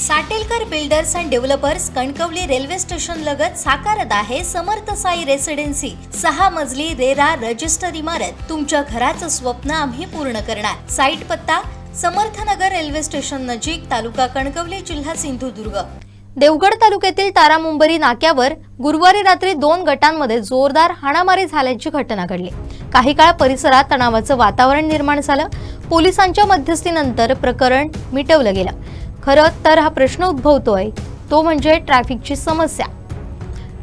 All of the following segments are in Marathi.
Satelkar builders and developers Kankavli railway station लगत साकारत आहे समर्थ साई रेसिडेन्सी 6 मजली रेरा रजिस्टर इमारत। तुमच्या घराचं स्वप्न आम्ही पूर्ण करणार। साईट पत्ता समर्थनगर रेल्वे स्टेशन नजीक, तालुका कणकवली, जिल्हा सिंधुदुर्ग। देवगड तालुक्यातील तारामुंबरी नाक्यावर गुरुवारी रात्री 2 गटांमध्ये जोरदार हाणामारी झाल्याची घटना घडली। काही काळ परिसरात तणावाचं वातावरण निर्माण झालं। पोलिसांच्या मध्यस्थीनंतर प्रकरण मिटवलं गेलं। खरं तर हा प्रश्न उद्भवतोय तो म्हणजे ट्रॅफिकची समस्या।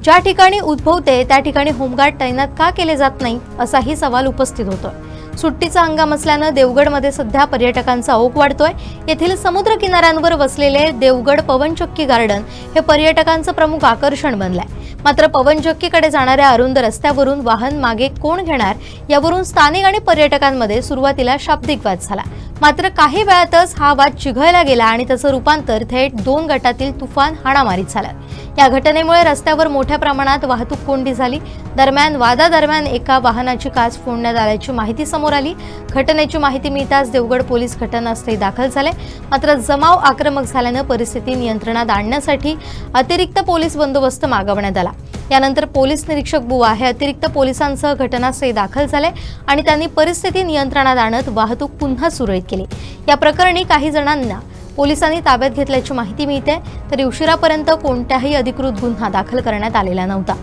ज्या ठिकाणी उद्भवते त्या ठिकाणी होमगार्ड तैनात का केले जात नाही असाही सवाल उपस्थित होतोय। सुट्टीचा हंगाम असल्यानं देवगडमध्ये सध्या पर्यटकांचा ओघ वाढतोय। येथील समुद्र किनाऱ्यांवर वसलेले देवगड पवनचक्की गार्डन हे पर्यटकांचं प्रमुख आकर्षण बनलंय। मात्र पवनचक्कीकडे जाणाऱ्या अरुंद रस्त्यावरून वाहन मागे कोण घेणार यावरून स्थानिक आणि पर्यटकांमध्ये सुरुवातीला शाब्दिक वाद झाला। मात्र काही वेळातच हा वाद चिघळला गेला आणि त्याचं रूपांतर थेट 2 गटातील तुफान हाणामारीत झालं। या घटनेमुळे रस्त्यावर मोठ्या प्रमाणात वाहतूक कोंडी झाली। दरम्यान वादादरम्यान एका वाहनाची काच फोडण्यात आल्याची माहिती समोर आली। घटनेची माहिती मिळताच देवगड पोलीस घटनास्थळी दाखल झाले। मात्र जमाव आक्रमक झाल्यानं परिस्थिती नियंत्रणात आणण्यासाठी अतिरिक्त पोलीस बंदोबस्त मागवण्यात आला। यानंतर पोलीस निरीक्षक बुवा हे अतिरिक्त पोलिसांसह घटनास्थळी दाखल झाले आणि त्यांनी परिस्थिती नियंत्रणात आणत वाहतूक पुन्हा सुरळीत केली। या प्रकरणी काही जणांना पोलिसांनी ताब्यात घेतल्याची माहिती मिळते, तरी उशिरापर्यंत कोणत्याही अधिकृत गुन्हा दाखल करण्यात आलेला नव्हता।